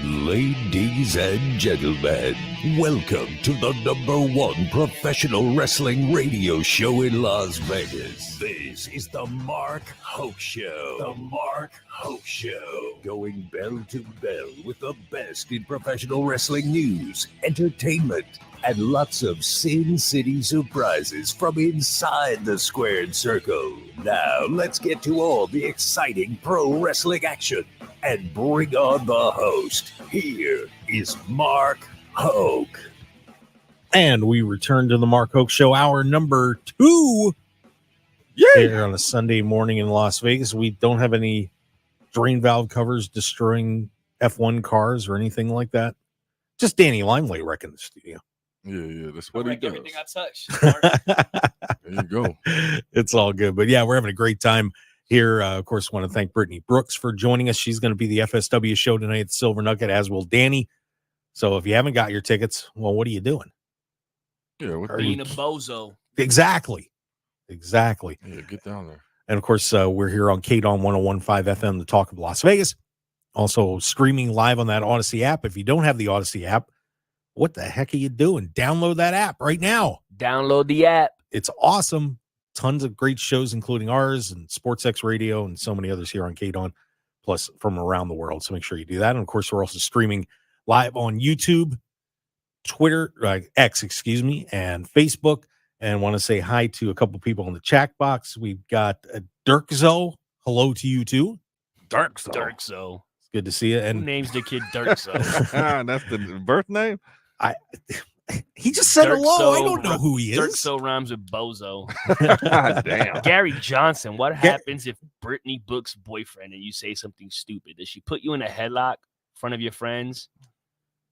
Ladies and gentlemen, welcome to the #1 professional wrestling radio show in Las Vegas. This is the Mark Hoke Show. The Mark Hoke Show. Going bell to bell with the best in professional wrestling news, entertainment, and lots of Sin City surprises from inside the squared circle. Now, let's get to all the exciting pro wrestling action and bring on the host. Here is Mark Hoke. And we return to the Mark Hoke Show, hour number 2. Here on a Sunday morning in Las Vegas. We don't have any drain valve covers destroying F1 cars or anything like that. Just Danny Limelight wrecking the studio. Yeah, that's what he does. Everything I touch. There you go. It's all good. But yeah, we're having a great time here. Of course, want to thank Brittany Brooks for joining us. She's going to be the FSW show tonight at Silver Nugget, as will Danny. So if you haven't got your tickets, well, what are you doing? Yeah, what Being a bozo. Exactly. Yeah, get down there. And of course, we're here on KDAWN 101.5 FM, the talk of Las Vegas. Also streaming live on that Odyssey app. If you don't have the Odyssey app, what the heck are you doing? Download that app right now. Download the app. It's awesome. Tons of great shows, including ours and SportsX Radio and so many others here on KDAWN, plus from around the world. So make sure you do that. And of course, we're also streaming live on YouTube, Twitter, X, and Facebook. And want to say hi to a couple people in the chat box. We've got Dirkzo. Hello to you too. Dirkzo. It's good to see you. Who And names the kid Dirkzo? That's the birth name? he just said hello. Dirkzo. I don't know who he is. Dirkzo rhymes with bozo. God damn. Gary Johnson. What happens if Brittany books boyfriend and you say something stupid? Does she put you in a headlock in front of your friends?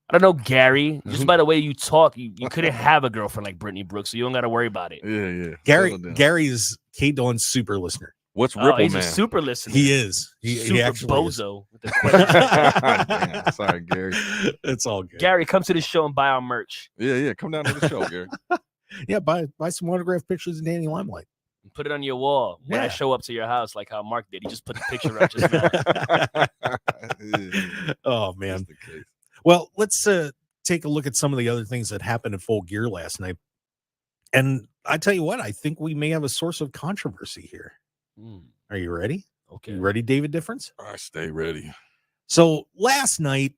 I don't know, Gary. Just by the way you talk, you couldn't have a girlfriend like Brittany Brooks, so you don't got to worry about it. Yeah. Gary is KDAWN's super listener. What's Ripple He's Man? a super listener. He is. Super he actually bozo. With the Damn, sorry, Gary. It's all good. Gary, come to the show and buy our merch. Yeah. Come down to the show, Gary. Yeah, buy some autographed pictures of Danny Limelight. Put it on your wall when I Yeah. show up to your house, like how Mark did. He just put the picture up just now. Oh man. Well, let's take a look at some of the other things that happened in Full Gear last night. And I tell you what, I think we may have a source of controversy here. Are you ready? Okay. You ready, David Difference? I stay ready. So last night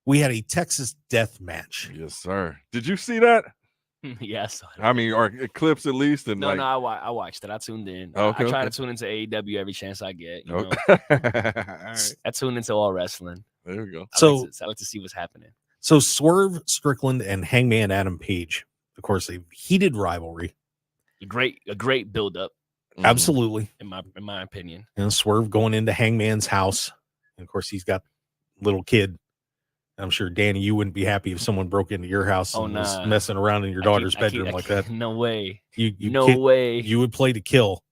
we had a Texas death match. Yes, sir. Did you see that? Yes. I mean, or clips at least. And No, like, I watched it. I tuned in. Okay, I try okay. to tune into AEW every chance I get. You know? Okay. All right. I tune into all wrestling. There we go. So- I like to see what's happening. So Swerve Strickland and Hangman Adam Page, of course, a heated rivalry. A great build up, Absolutely. in my opinion. And Swerve going into Hangman's house. And of course, he's got a little kid. I'm sure, Danny, you wouldn't be happy if someone broke into your house and was messing around in your daughter's bedroom like that. No way. No way. You would play to kill.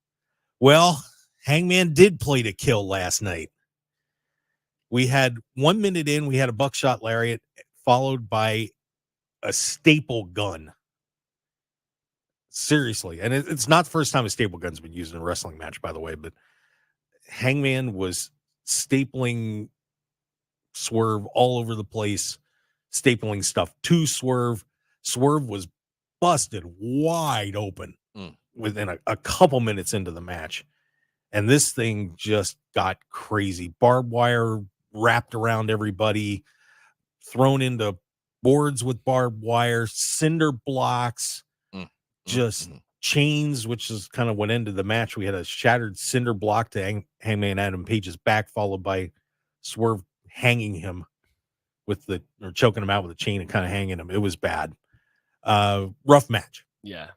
Well, Hangman did play to kill last night. We had 1 minute in, we had a buckshot lariat followed by a staple gun. Seriously. And it's not the first time a staple gun's been used in a wrestling match, by the way, but Hangman was stapling Swerve all over the place, stapling stuff to Swerve. Swerve was busted wide open within a couple minutes into the match. And this thing just got crazy. Barbed wire wrapped around everybody, thrown into boards with barbed wire, cinder blocks, just chains, which is kind of what ended the match. We had a shattered cinder block to Hangman Adam Page's back, followed by Swerve hanging him or choking him out with a chain and kind of hanging him. It was bad. Rough match. Yeah.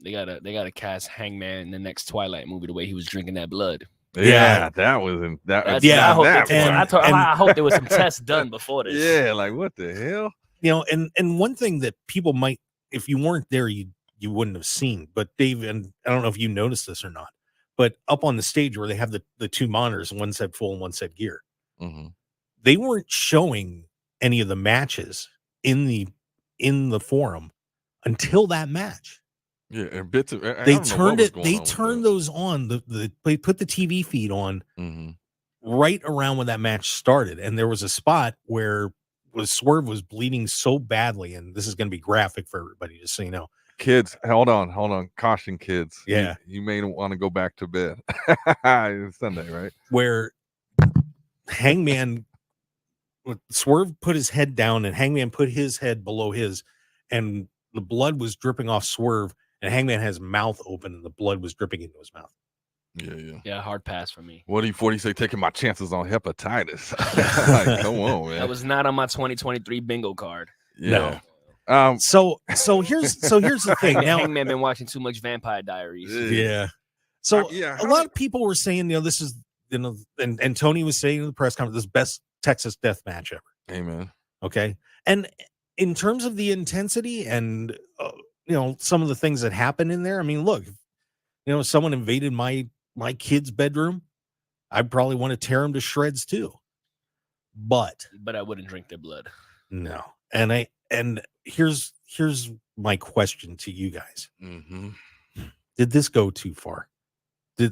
They gotta cast Hangman in the next Twilight movie the way he was drinking that blood. Yeah, that was that. Yeah, I hope there was some tests done before this. Yeah, like what the hell? You know, and one thing that people might, if you weren't there, you wouldn't have seen. But Dave, and I don't know if you noticed this or not, but up on the stage where they have the two monitors, one said full and one said gear, they weren't showing any of the matches in the forum until that match. Yeah, and bits of They turned those on. They put the TV feed on right around when that match started, and there was a spot where Swerve was bleeding so badly, and this is going to be graphic for everybody, just so you know. Kids, hold on. Caution, kids. Yeah. You may want to go back to bed. It's Sunday, right? Where Hangman, Swerve put his head down, and Hangman put his head below his, and the blood was dripping off Swerve, and Hangman has his mouth open, and the blood was dripping into his mouth. Yeah, hard pass for me. What do you say? Taking my chances on hepatitis. Like, come on, man. That was not on my 2023 bingo card. Yeah. No. So here's the thing. Now, Hangman been watching too much Vampire Diaries. Yeah. So a lot of people were saying, this is, and Tony was saying in the press conference, this best Texas death match ever. Amen. Okay. And in terms of the intensity and, some of the things that happen in there, I mean, look, if someone invaded my kid's bedroom, I'd probably want to tear them to shreds too. But I wouldn't drink their blood. No. And here's my question to you guys. Mm-hmm. Did this go too far? We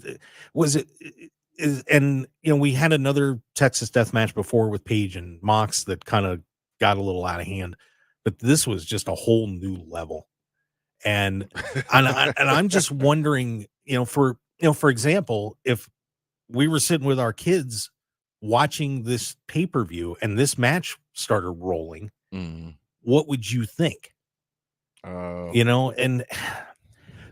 had another Texas death match before with Paige and Mox that kind of got a little out of hand, but this was just a whole new level. And I'm just wondering, for example, if we were sitting with our kids watching this pay-per-view and this match started rolling, what would you think? And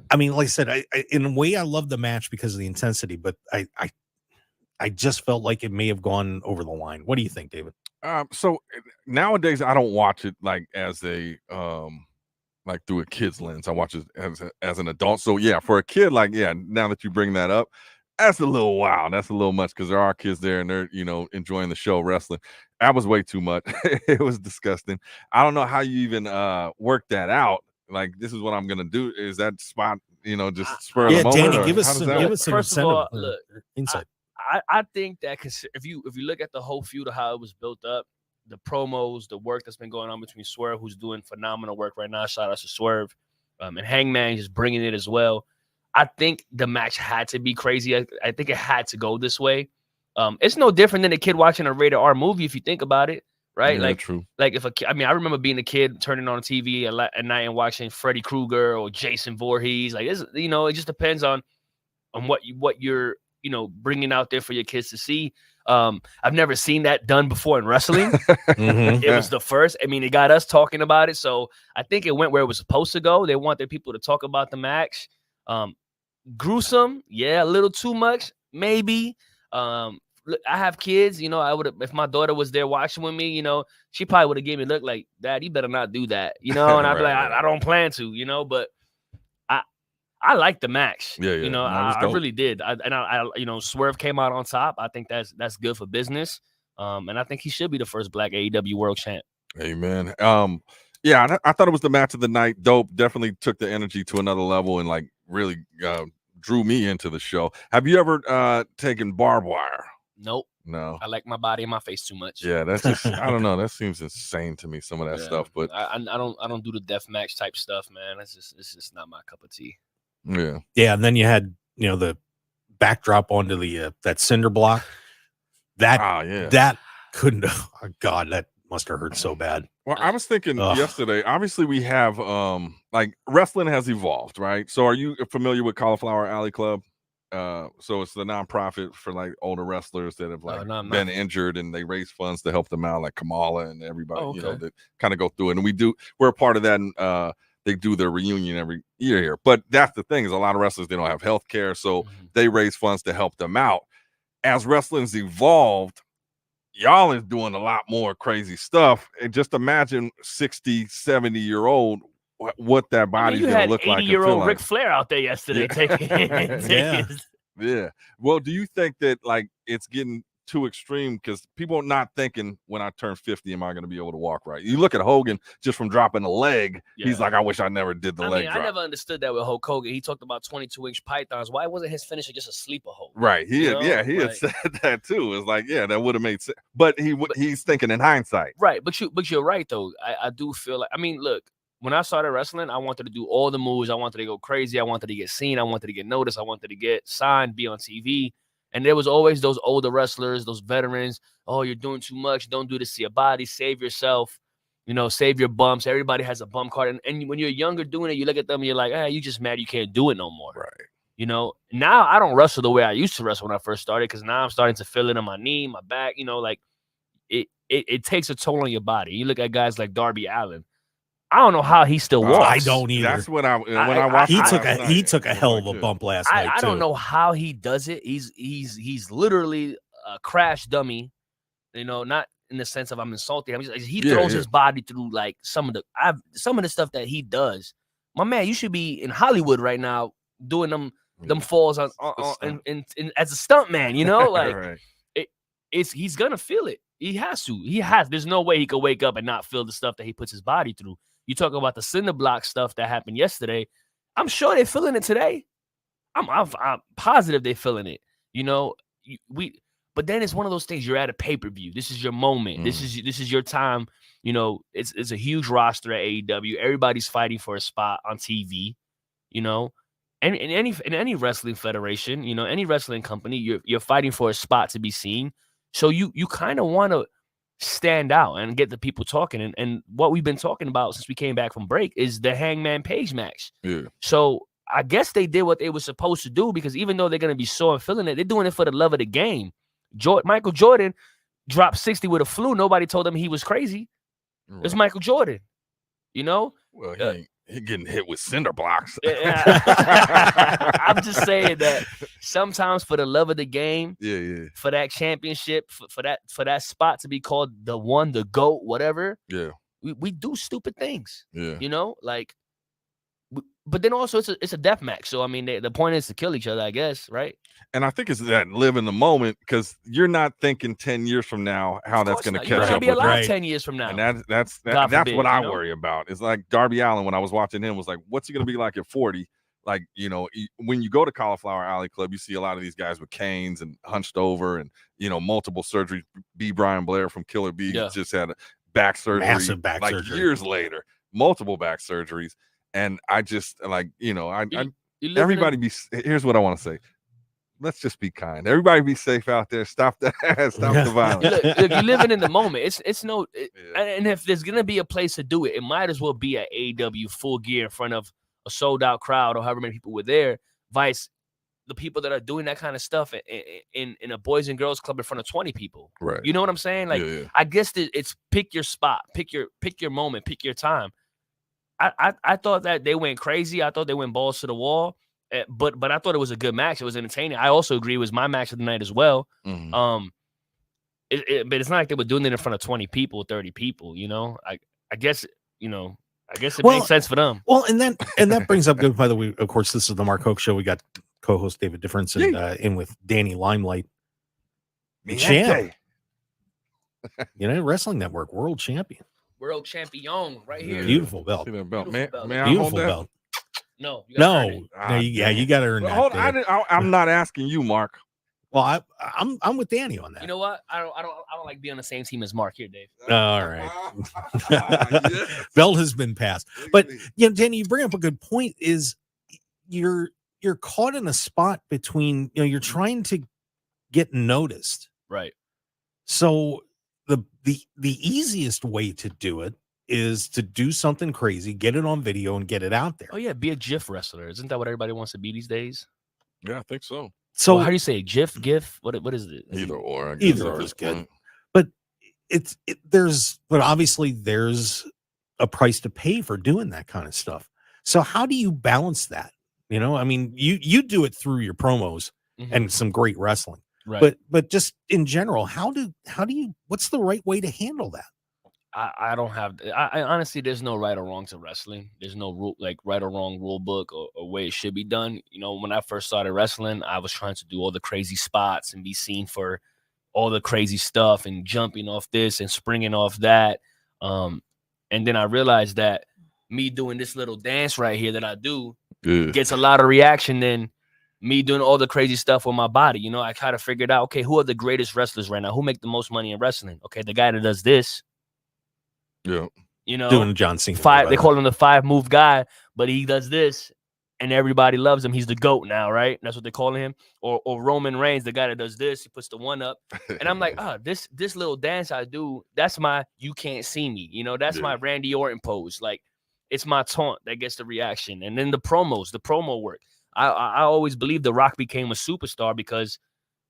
I mean, like I said, I in a way I love the match because of the intensity, but I just felt like it may have gone over the line. What do you think, David? So nowadays I don't watch it like as a like through a kid's lens. I watch it as an adult. So yeah, for a kid, now that you bring that up, that's a little wild. That's a little much because there are kids there and they're, enjoying the show wrestling. That was way too much. It was disgusting. I don't know how you even work that out. Like, this is what I'm gonna do. Is that spot, just spur of the moment? Danny, give us some First of all, look, insight. I think that if you look at the whole feud of how it was built up, the promos, the work that's been going on between Swerve, who's doing phenomenal work right now. Shout out to Swerve, and Hangman just bringing it as well. I think the match had to be crazy. I think it had to go this way. It's no different than a kid watching a rated R movie if you think about it, right? Yeah, true. Like I remember being a kid turning on TV at night and watching Freddy Krueger or Jason Voorhees. Like, it just depends on what you're bringing out there for your kids to see. I've never seen that done before in wrestling. It was the first. I mean, it got us talking about it. So I think it went where it was supposed to go. They wanted people to talk about the match. Gruesome. Yeah, a little too much, maybe. I have kids, I would have, if my daughter was there watching with me, she probably would have gave me a look like, Dad, you better not do that, and I'd be like, I don't plan to, but I like the match. Yeah. I really did. I Swerve came out on top. I think that's good for business. And I think he should be the first Black AEW World Champ. Amen. Yeah, I thought it was the match of the night. Dope. Definitely took the energy to another level and really drew me into the show. Have you ever taken barbed wire? Nope. No. I like my body and my face too much. Yeah, that's just I don't know. That seems insane to me, some of that stuff. But I don't do the death match type stuff, man. It's just not my cup of tea. Yeah, and then you had the backdrop onto the that cinder block. That couldn't. Oh God, that must have hurt so bad. Well, I was thinking yesterday. Obviously, we have wrestling has evolved, right? So, are you familiar with Cauliflower Alley Club? So it's the nonprofit for older wrestlers that have been injured, and they raise funds to help them out, like Kamala and everybody, that kind of go through it. And we're a part of that. And they do their reunion every year here. But that's the thing, is a lot of wrestlers, they don't have health care, so they raise funds to help them out. As wrestling's evolved, y'all is doing a lot more crazy stuff. And just imagine 60, 70-year-old, what that body's going to look like. 80-year-old Ric Flair out there yesterday taking Yeah. Well, do you think that it's getting too extreme? Because people are not thinking, when I turn 50, am I going to be able to walk right? You look at Hogan, just from dropping a leg, he's like, I wish I never did the leg drop. I never understood that with Hulk Hogan. He talked about 22-inch pythons. Why wasn't his finisher just a sleeper hold? Right. He had said that too. It's like, that would have made sense. But he's thinking in hindsight. Right. But you're right, though. I do feel like, look, when I started wrestling, I wanted to do all the moves. I wanted to go crazy. I wanted to get seen. I wanted to get noticed. I wanted to get signed, be on TV. And there was always those older wrestlers, those veterans. Oh, you're doing too much. Don't do this to your body. Save yourself. Save your bumps. Everybody has a bump card. And when you're younger doing it, you look at them and you're like, you just mad you can't do it no more. Right. Now I don't wrestle the way I used to wrestle when I first started because now I'm starting to feel it in my knee, my back. It takes a toll on your body. You look at guys like Darby Allin. I don't know how he still walks. I don't either. That's what I watched. He took a hell of a bump last night. I don't know how he does it. He's literally a crash dummy. Not in the sense of I'm insulting him. He throws his body through like some of the stuff that he does. My man, you should be in Hollywood right now doing them falls on as a stunt man. Right. He's gonna feel it. He has to. There's no way he could wake up and not feel the stuff that he puts his body through. You talk about the cinder block stuff that happened yesterday. I'm sure they're feeling it today. I'm positive they're feeling it. But then it's one of those things. You're at a pay-per-view. This is your moment. This is your time. It's a huge roster at AEW. Everybody's fighting for a spot on TV. And in any wrestling federation, any wrestling company, you're fighting for a spot to be seen. So you kind of want to stand out and get the people talking. And what we've been talking about since we came back from break is the Hangman Page match. Yeah. So I guess they did what they were supposed to do because even though they're going to be sore and feeling it, they're doing it for the love of the game. Michael Jordan dropped 60 with a flu. Nobody told him he was crazy. Right. It's Michael Jordan. Well, he getting hit with cinder blocks. I'm just saying that sometimes for the love of the game, for that championship, for that spot to be called the one, the GOAT, whatever. Yeah, we do stupid things. Yeah, but then also it's a death match. So I mean, the point is to kill each other, I guess, right? And I think it's that live in the moment because you're not thinking 10 years from now how that's going to catch up. You're going to be alive 10 years from now. And that's what I worry about. It's like Darby Allin when I was watching him was like, what's he going to be like at 40? Like, when you go to Cauliflower Alley Club, you see a lot of these guys with canes and hunched over and, multiple surgeries. B. Brian Blair from Killer B just had a back surgery. Massive back surgery. Years later, multiple back surgeries. And I just everybody here's what I want to say. Let's just be kind. Everybody be safe out there. Stop the violence. Look, you're living in the moment. And if there's gonna be a place to do it, it might as well be at AEW full gear in front of a sold out crowd or however many people were there. Vice the people that are doing that kind of stuff in a boys and girls club in front of 20 people. Right. You know what I'm saying? Like I guess it's pick your spot, pick your moment, pick your time. I thought that they went crazy. I thought they went balls to the wall. But I thought it was a good match. It was entertaining. I also agree it was my match of the night as well. Mm-hmm. But it's not like they were doing it in front of 20 people, 30 people. I guess it makes sense for them. Well, and that brings up good. By the way, of course, this is the Mark Hoke Show. We got co-host David Difference and in with Danny Limelight, champ. Wrestling Network world champion, right here. Beautiful belt. See that belt, Beautiful man. Beautiful belt. No, you got to earn that. Hold on, I'm not asking you, Mark. Well, I'm with Danny on that. You know what? I don't like being on the same team as Mark here, Dave. All right. Belt has been passed, but Danny, you bring up a good point. Is you're caught in a spot between you're trying to get noticed, right? So the easiest way to do it is to do something crazy, get it on video, and get it out there. Oh yeah, be a GIF wrestler. Isn't that what everybody wants to be these days? Yeah, I think so. So how do you say GIF? What is it? Either or. Either is good. But but obviously there's a price to pay for doing that kind of stuff. So how do you balance that? I mean, you do it through your promos and some great wrestling. Right. But just in general, how do you what's the right way to handle that? I don't have. I honestly, there's no right or wrong to wrestling. There's no rule like right or wrong rule book or way it should be done. When I first started wrestling, I was trying to do all the crazy spots and be seen for all the crazy stuff and jumping off this and springing off that. And then I realized that me doing this little dance right here that I do gets a lot of reaction than me doing all the crazy stuff with my body. I kind of figured out, okay, who are the greatest wrestlers right now? Who make the most money in wrestling? Okay, the guy that does this. Yeah, doing John Cena. They call him the 5-move guy, but he does this, and everybody loves him. He's the GOAT now, right? That's what they're calling him. Or Roman Reigns, the guy that does this, he puts the one up. And I'm like, this little dance I do, that's my you can't see me. You know, that's my Randy Orton pose. Like, it's my taunt that gets the reaction. And then the promo work. I always believe The Rock became a superstar because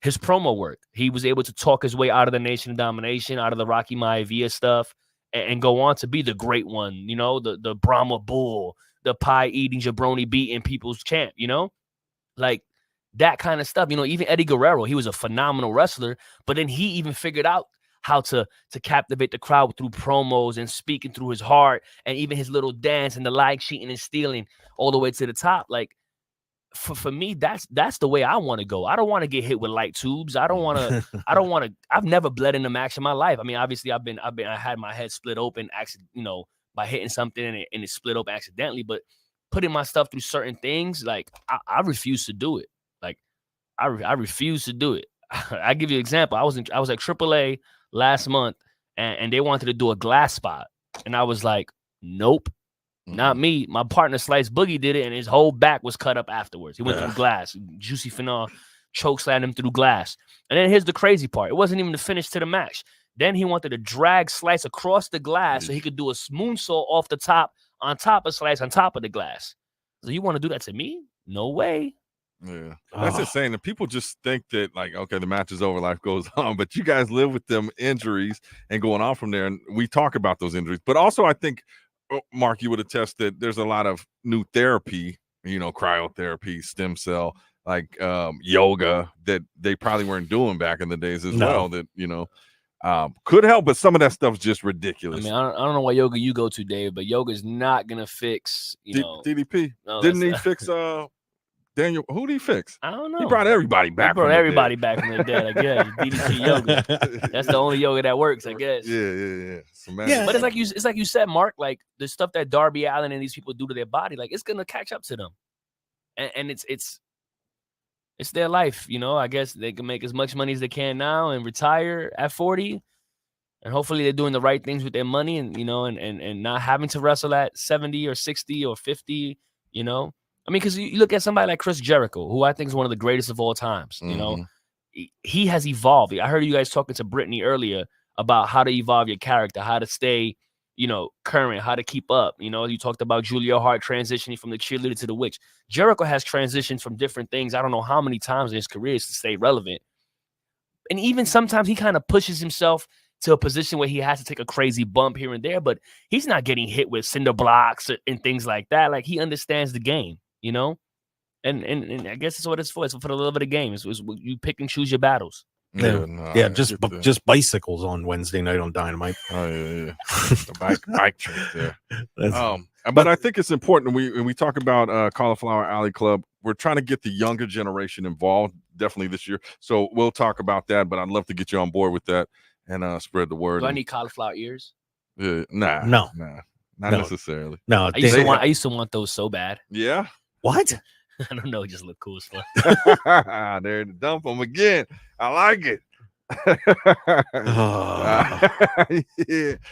his promo work. He was able to talk his way out of the Nation of Domination, out of the Rocky Maivia stuff, and go on to be the great one, you know, the Brahma Bull, the pie-eating, jabroni beating people's champ, you know? Like, that kind of stuff. You know, even Eddie Guerrero, he was a phenomenal wrestler, but then he even figured out how to captivate the crowd through promos and speaking through his heart, and even his little dance and the lie, cheating, and stealing all the way to the top. Like, for me, that's the way I want to go. I don't want to get hit with light tubes. I I've never bled in a match in my life. I mean, obviously I had my head split open, you know, by hitting something and it split open accidentally, but putting my stuff through certain things, like I refuse to do it. Like I refuse to do it. I give you an example. I was at AAA last month and they wanted to do a glass spot. And I was like, nope. Not me. My partner Slice Boogie did it, and his whole back was cut up afterwards. He went through glass. Juicy Finale choke slammed him through glass. And then here's the crazy part. It wasn't even the finish to the match. Then he wanted to drag Slice across the glass so he could do a moonsault off the top, on top of Slice, on top of the glass. So you want to do that to me? No way. Yeah, that's insane. And people just think that, like, okay, the match is over, life goes on, but you guys live with them injuries and going on from there. And we talk about those injuries, but also I think, Mark, you would attest that there's a lot of new therapy, you know, cryotherapy, stem cell, like yoga that they probably weren't doing back in the days as well. That, you know, could help, but some of that stuff's just ridiculous. I mean, I don't know what yoga you go to, Dave, but yoga is not gonna fix, you know, DDP. No, didn't he fix Daniel? Who did he fix? I don't know. He brought everybody back. Back from the dead. I guess DDP yoga. That's the only yoga that works, I guess. Yeah. But it's like you said, Mark. Like the stuff that Darby Allin and these people do to their body, like it's gonna catch up to them, and it's their life. You know, I guess they can make as much money as they can now and retire at 40, and hopefully they're doing the right things with their money, and you know, and not having to wrestle at 70 or 60 or 50. You know. I mean, because you look at somebody like Chris Jericho, who I think is one of the greatest of all times. You know, he has evolved. I heard you guys talking to Brittany earlier about how to evolve your character, how to stay, you know, current, how to keep up. You know, you talked about Julia Hart transitioning from the cheerleader to the witch. Jericho has transitioned from different things. I don't know how many times in his career to stay relevant. And even sometimes he kind of pushes himself to a position where he has to take a crazy bump here and there, but he's not getting hit with cinder blocks and things like that. Like he understands the game. You know, and I guess that's what it's for. It's for the love of the game. It's you pick and choose your battles. Just bicycles on Wednesday night on Dynamite. Oh yeah. The bike trick there. But I think it's important when we talk about Cauliflower Alley Club. We're trying to get the younger generation involved, definitely this year. So we'll talk about that. But I'd love to get you on board with that and spread the word. Do I need cauliflower ears? Nah, not necessarily. No, I used to want those so bad. Yeah. What? I don't know. It just looked cool as fuck. There to dump them again. I like it.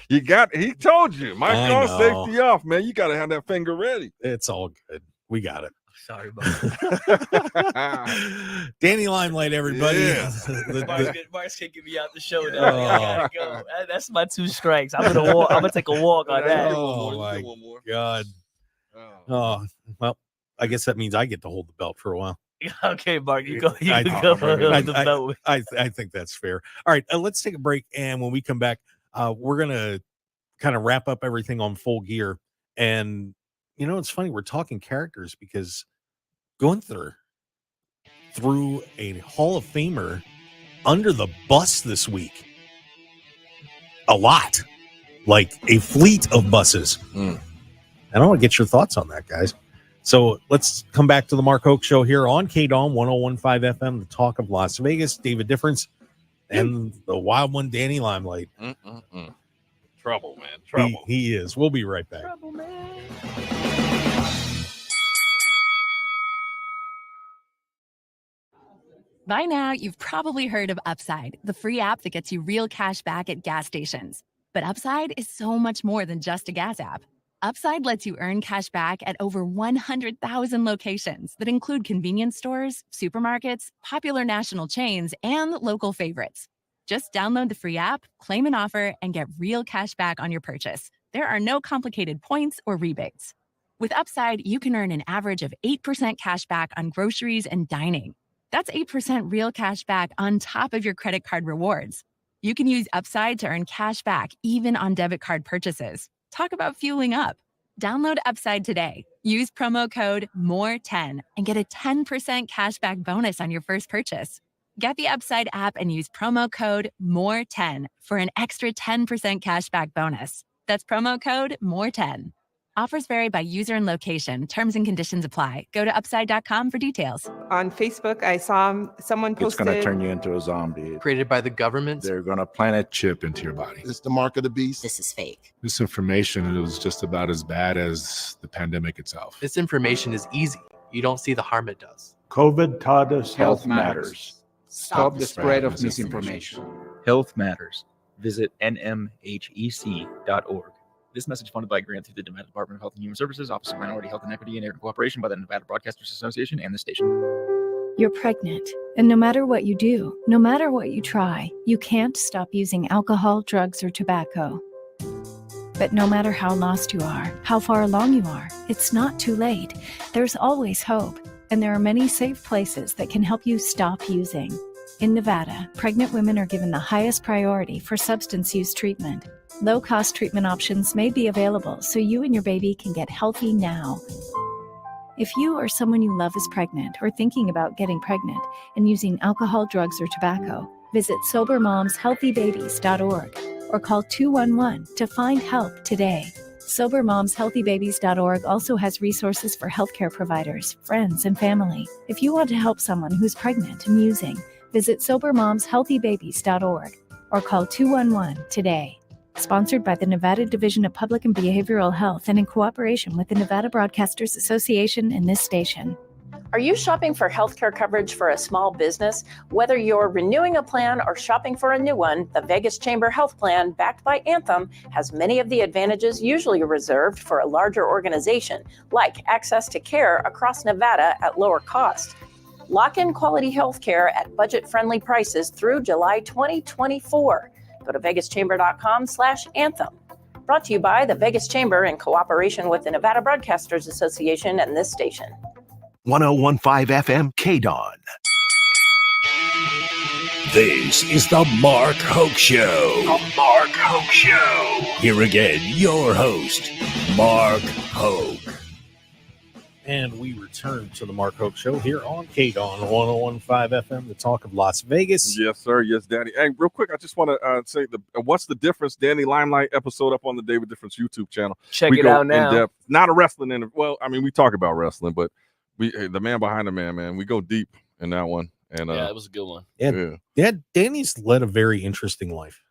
Yeah. He told you. Mike on safety off, man. You got to have that finger ready. It's all good. We got it. Sorry about that. Danny Limelight, everybody. Yeah. Mark's kicking me out the show now. I gotta go. That's my 2 strikes. I'm gonna take a walk on that. Oh my God. Oh, well, I guess that means I get to hold the belt for a while. Okay, Mark, you go. You can go hold the belt. I think that's fair. All right, let's take a break, and when we come back, we're gonna kind of wrap up everything on Full Gear. And you know, it's funny, we're talking characters because Gunther threw a Hall of Famer under the bus this week. A lot, like a fleet of buses. And I want to get your thoughts on that, guys. So let's come back to the Mark Hoke Show here on KDAWN 101.5 FM, the talk of Las Vegas. David Difference and the wild one, Danny Limelight. Trouble, man. Trouble. He is. We'll be right back. Trouble, man. By now, you've probably heard of Upside, the free app that gets you real cash back at gas stations. But Upside is so much more than just a gas app. Upside lets you earn cash back at over 100,000 locations that include convenience stores, supermarkets, popular national chains, and local favorites. Just download the free app, claim an offer, and get real cash back on your purchase. There are no complicated points or rebates. With Upside, you can earn an average of 8% cash back on groceries and dining. That's 8% real cash back on top of your credit card rewards. You can use Upside to earn cash back even on debit card purchases. Talk about fueling up. Download Upside today. Use promo code MORE10 and get a 10% cashback bonus on your first purchase. Get the Upside app and use promo code MORE10 for an extra 10% cashback bonus. That's promo code MORE10. Offers vary by user and location. Terms and conditions apply. Go to upside.com for details. On Facebook, I saw someone posted. It's going to turn you into a zombie. Created by the government. They're going to plant a chip into your body. It's the mark of the beast. This is fake. This information is just about as bad as the pandemic itself. This information is easy. You don't see the harm it does. COVID taught us health matters. Stop the spread of misinformation. Health matters. Visit nmhec.org. This message funded by a grant through the Nevada Department of Health and Human Services, Office of Minority Health and Equity, and in cooperation by the Nevada Broadcasters Association and the station. You're pregnant, and no matter what you do, no matter what you try, you can't stop using alcohol, drugs, or tobacco. But no matter how lost you are, how far along you are, it's not too late. There's always hope, and there are many safe places that can help you stop using. In Nevada, pregnant women are given the highest priority for substance use treatment. Low-cost treatment options may be available so you and your baby can get healthy now. If you or someone you love is pregnant or thinking about getting pregnant and using alcohol, drugs, or tobacco, visit SoberMomsHealthyBabies.org or call 211 to find help today. SoberMomsHealthyBabies.org also has resources for healthcare providers, friends, and family. If you want to help someone who's pregnant and using, visit SoberMomsHealthyBabies.org or call 211 today. Sponsored by the Nevada Division of Public and Behavioral Health and in cooperation with the Nevada Broadcasters Association and this station. Are you shopping for healthcare coverage for a small business? Whether you're renewing a plan or shopping for a new one, the Vegas Chamber Health Plan, backed by Anthem, has many of the advantages usually reserved for a larger organization, like access to care across Nevada at lower cost. Lock in quality healthcare at budget-friendly prices through July 2024. Go to vegaschamber.com/anthem. Brought to you by the Vegas Chamber in cooperation with the Nevada Broadcasters Association and this station. 1015 FM KDAWN. This is the Mark Hoke Show. The Mark Hoke Show. Here again, your host, Mark Hoke. And we return to the Mark Hoke Show here on KDAWN 1015 FM, the talk of Las Vegas. Yes, sir. Yes, Danny. Hey, real quick, I just want to say what's the difference? Danny Limelight episode up on the David Difference YouTube channel. Check it out now. In depth. Not a wrestling well, I mean, we talk about wrestling, but the man behind the man, we go deep in that one. And yeah, it was a good one. Yeah, Danny's led a very interesting life.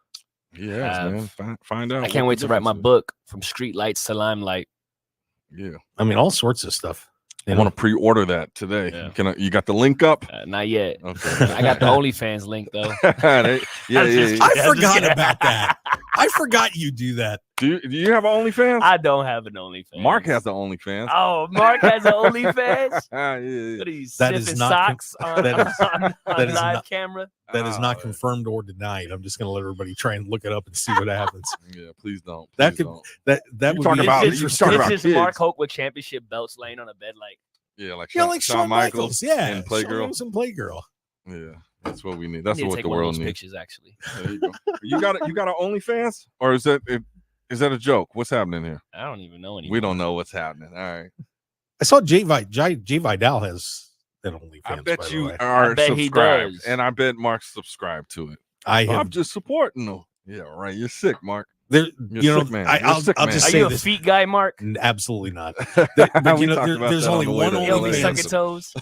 Yeah, man. Find out. I can't wait to write my book, From Street Lights to Limelight. Yeah, I mean, all sorts of stuff. I want to pre-order that today. Yeah. You got the link up? Not yet. Okay. I got the OnlyFans link though. I forgot about that. I forgot you do that. Do you have an OnlyFans? I don't have an OnlyFans. Mark has the OnlyFans. Oh, Mark has an OnlyFans. Yeah. What are you that is not socks on live camera? That is not confirmed or denied. I'm just going to let everybody try and look it up and see what happens. Yeah, please don't. That would be interesting. It's just Mark Hoke with championship belts laying on a bed like Shawn Michaels. Yeah, and Playgirl. Some Playgirl. Yeah, that's what we need. That's what the world needs. Pictures, actually. There you go. You got an OnlyFans, or is that a joke? What's happening here? I don't even know anymore. We don't know what's happening. All right. I saw Jay Vidal has an OnlyFans. I bet you are subscribed, and I bet Mark's subscribed to it. I'm just supporting them. Yeah, right. You're sick, Mark. Man. I'll just say, are you a feet guy, Mark? Absolutely not. There's only one OnlyFans.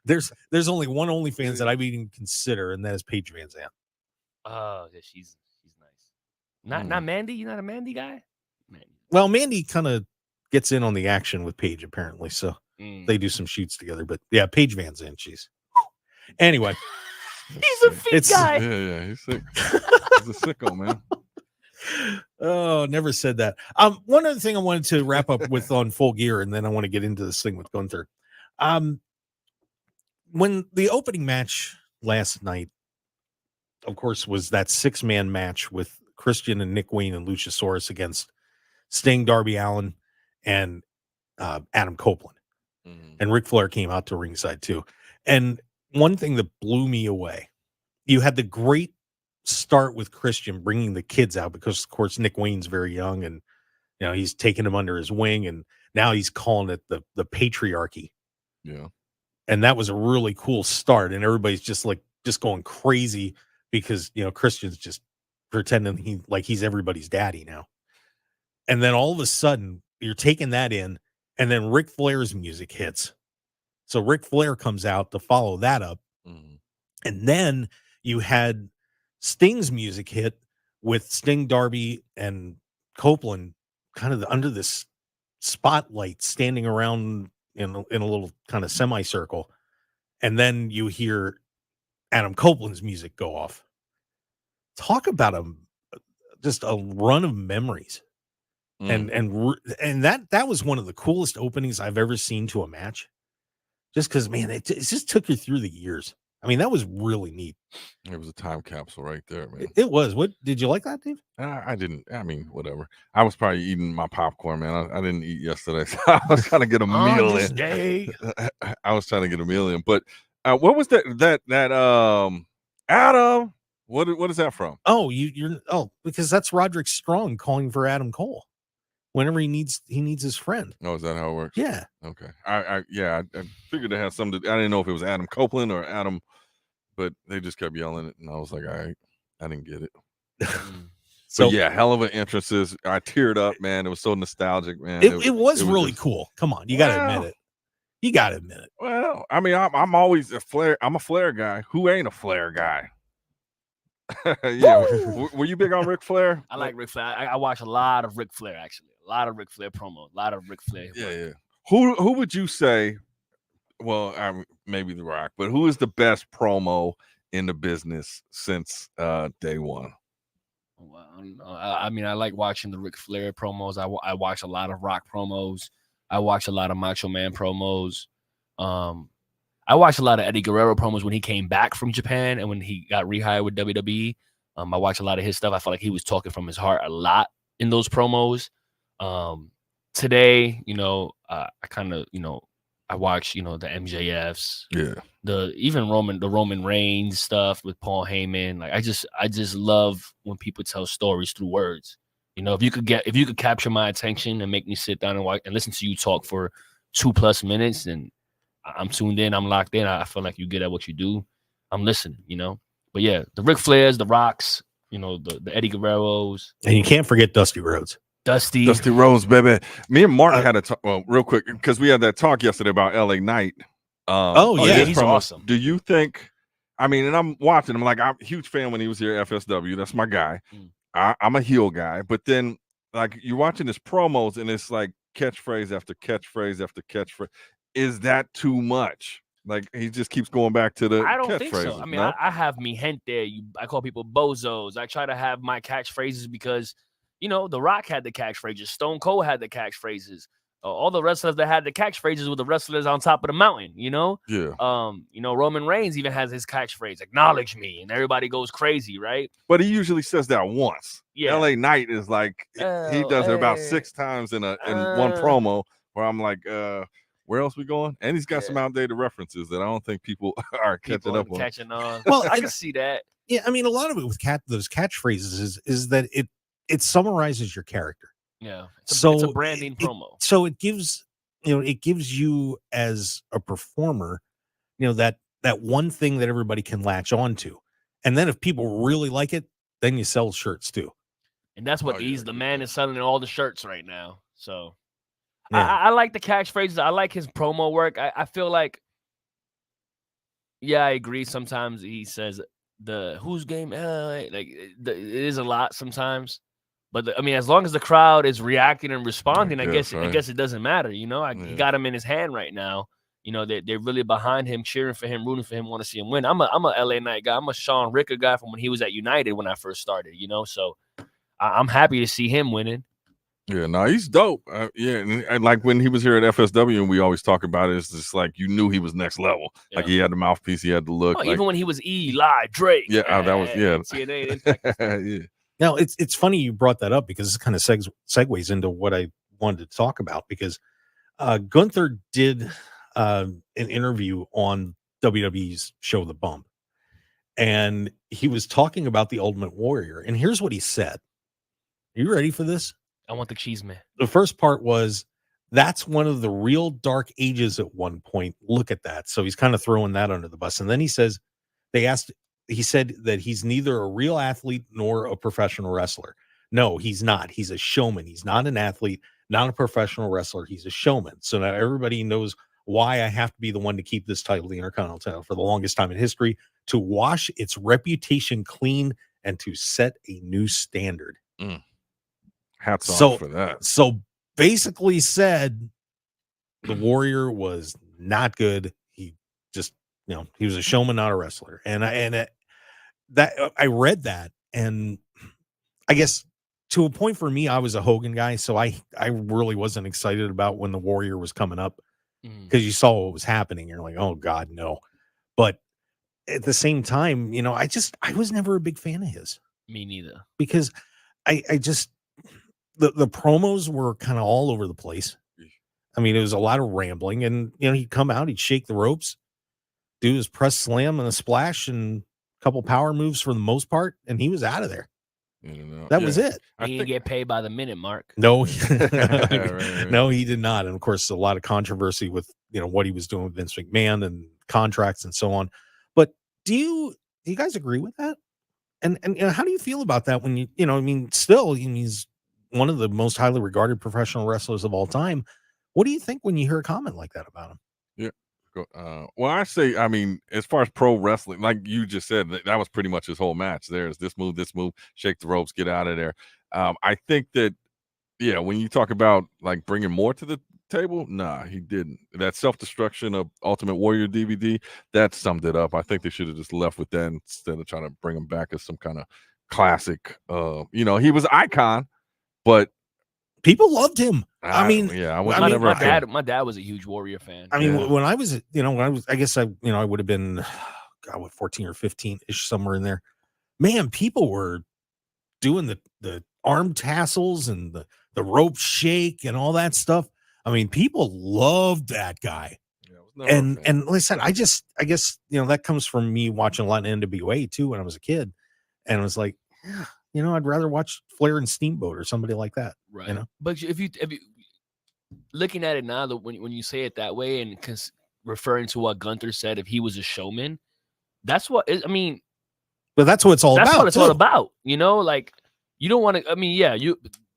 There's only one OnlyFans that I've even consider, and that is Paige Van Zandt. Oh, yeah, she's nice. Not Mandy. You're not a Mandy guy. Well, Mandy kind of gets in on the action with Paige apparently, so they do some shoots together. But yeah, Paige Van Zandt, anyway. He's a feet guy. Yeah, he's sick. He's a sicko, man. Oh, never said that. One other thing I wanted to wrap up with on Full Gear, and then I want to get into this thing with Gunther. When the opening match last night, of course, was that 6-man match with Christian and Nick Wayne and Luchasaurus against Sting, Darby Allin, and Adam Copeland. And Ric Flair came out to ringside too. And one thing that blew me away, you had the great start with Christian bringing the kids out because, of course, Nick Wayne's very young and, you know, he's taking them under his wing and now he's calling it the patriarchy. Yeah. And that was a really cool start. And everybody's just going crazy because, you know, Christian's just pretending he's everybody's daddy now. And then all of a sudden you're taking that in and then Ric Flair's music hits. So Ric Flair comes out to follow that up. And then you had Sting's music hit with Sting, Darby, and Copeland kind of under this spotlight standing around in a little kind of semicircle. And then you hear Adam Copeland's music go off. Talk about just a run of memories. And that was one of the coolest openings I've ever seen to a match. Just because, man, it just took you through the years. I mean, that was really neat. It was a time capsule right there, man. It was. What did you like that, Dave? I didn't. I mean, whatever. I was probably eating my popcorn, man. I didn't eat yesterday, so I was trying to get a meal in. I was trying to get a meal in. But what was that Adam? What is that from? Oh, because that's Roderick Strong calling for Adam Cole. Whenever he needs his friend. Oh, is that how it works? Yeah. Okay. I figured it had something to, I didn't know if it was Adam Copeland or Adam, but they just kept yelling it, and I was like, all right, I didn't get it. So yeah, hell of an entrances. I teared up, man. It was so nostalgic, man. It was really cool. Come on, you gotta admit it. You gotta admit it. Well, I mean, I'm always a Flair. I'm a Flair guy. Who ain't a Flair guy? Yeah. Were you big on Ric Flair? I like Ric Flair. I watch a lot of Ric Flair, actually. A lot of Ric Flair promo. A lot of Ric Flair. Yeah. Who would you say? Well, maybe The Rock, but who is the best promo in the business since day one? Well, I mean, I like watching the Ric Flair promos. I watch a lot of Rock promos. I watch a lot of Macho Man promos. I watched a lot of Eddie Guerrero promos when he came back from Japan and when he got rehired with WWE. I watched a lot of his stuff. I felt like he was talking from his heart a lot in those promos. Today, I kind of, I watch, the MJFs, the Roman Reigns stuff with Paul Heyman. Like I just love when people tell stories through words. If you could capture my attention and make me sit down and watch and listen to you talk for 2+ minutes, and I'm tuned in, I'm locked in. I feel like you get at what you do. I'm listening, But yeah, the Ric Flairs, the Rocks, the Eddie Guerreros, and you can't forget Dusty Rhodes. Dusty Rhodes, baby. Me and Mark had a talk, real quick, because we had that talk yesterday about LA Knight. He's awesome. Do you think? I mean, and I'm watching. I'm like, I'm a huge fan when he was here at FSW. That's my guy. I'm a heel guy, but then like you're watching his promos, and it's like catchphrase after catchphrase after catchphrase. Is that too much? Like he just keeps going back to the I don't think so. catchphrases, I mean, no? I have me gente. I call people bozos. I try to have my catchphrases because, The Rock had the catchphrases. Stone Cold had the catchphrases. All the wrestlers that had the catchphrases were the wrestlers on top of the mountain, Yeah. Roman Reigns even has his catchphrase, acknowledge me, and everybody goes crazy, right? But he usually says that once. Yeah. LA Knight is like he does it about 6 times in one promo where I'm like, where else we going? And he's got some outdated references that I don't think people are catching up on. Well, I can see that. Yeah, I mean, a lot of it with those catchphrases is that it summarizes your character. Yeah, it's a branding promo. So it gives you as a performer, that one thing that everybody can latch on to, and then if people really like it, then you sell shirts too. And that's what the man is selling all the shirts right now. So. Yeah. I like the catchphrases. I like his promo work. I feel like, I agree. Sometimes he says the whose game, it is a lot sometimes. But as long as the crowd is reacting and responding, I guess it doesn't matter. He got him in his hand right now. They're really behind him, cheering for him, rooting for him, want to see him win. I'm a LA Knight guy. I'm a Sean Ricker guy from when he was at United when I first started. So I'm happy to see him winning. Yeah, no, he's dope. Yeah, and like when he was here at FSW, and we always talk about it, it's just like you knew he was next level. Yeah. Like he had the mouthpiece, he had the look. Like, even when he was Eli Drake. Yeah, that was TNA. yeah. Now it's funny you brought that up because it kind of segues into what I wanted to talk about, because Gunther did an interview on WWE's show The Bump, and he was talking about the Ultimate Warrior, and here's what he said. Are you ready for this? I want the cheese man. The first part was, that's one of the real dark ages at one point. Look at that. So he's kind of throwing that under the bus. And then he says, he said that he's neither a real athlete nor a professional wrestler. No, he's not. He's a showman. He's not an athlete, not a professional wrestler. He's a showman. So now everybody knows why I have to be the one to keep this title, the Intercontinental title, for the longest time in history, to wash its reputation clean and to set a new standard. Hats off for that. So basically said the Warrior was not good. He just, he was a showman, not a wrestler. And I read that, and I guess to a point for me, I was a Hogan guy, so I really wasn't excited about when the Warrior was coming up, because you saw what was happening. You're like, oh God, no. But at the same time, I was never a big fan of his. Me neither. Because I just, the promos were kind of all over the place. I mean, it was a lot of rambling, and he'd come out, he'd shake the ropes, do his press slam and a splash and a couple power moves for the most part, and he was out of there. That was it. He didn't get paid by the minute, Mark. No, no, he did not. And of course, a lot of controversy with what he was doing with Vince McMahon and contracts and so on. But do you guys agree with that? And how do you feel about that when still he's one of the most highly regarded professional wrestlers of all time. What do you think when you hear a comment like that about him? Yeah. Well, I say, as far as pro wrestling, like you just said, that was pretty much his whole match. There's this move, shake the ropes, get out of there. I think that, when you talk about like bringing more to the table, nah, he didn't. That self-destruction of Ultimate Warrior DVD, that summed it up. I think they should have just left with that instead of trying to bring him back as some kind of classic. He was an icon, but people loved him. My dad was a huge Warrior fan. When I was, I guess I would have been, 14 or 15-ish, somewhere in there. Man, people were doing the arm tassels and the rope shake and all that stuff. People loved that guy. And like I said, I guess, that comes from me watching a lot of NWA too when I was a kid. And I was like, I'd rather watch Flair and Steamboat or somebody like that. Right. But if you looking at it now, when you say it that way and referring to what Gunther said, if he was a showman, that's what but that's what it's all about. That's what it's all about. Like you don't want to.